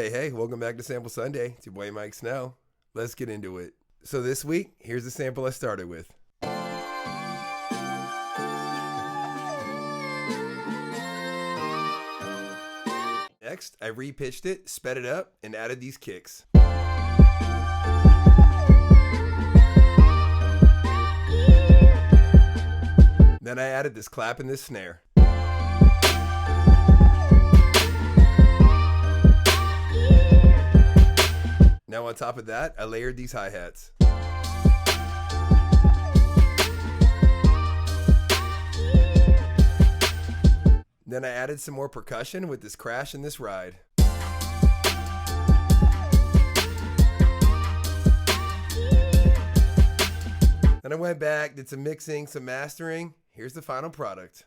Hey, welcome back to Sample Sunday. It's your boy Mike Snow. Let's get into it. So this week, here's the sample I started with. Next, I repitched it, sped it up, and added these kicks. Then I added this clap and this snare. Now on top of that, I layered these hi-hats. Then I added some more percussion with this crash and this ride. Then I went back, did some mixing, some mastering. Here's the final product.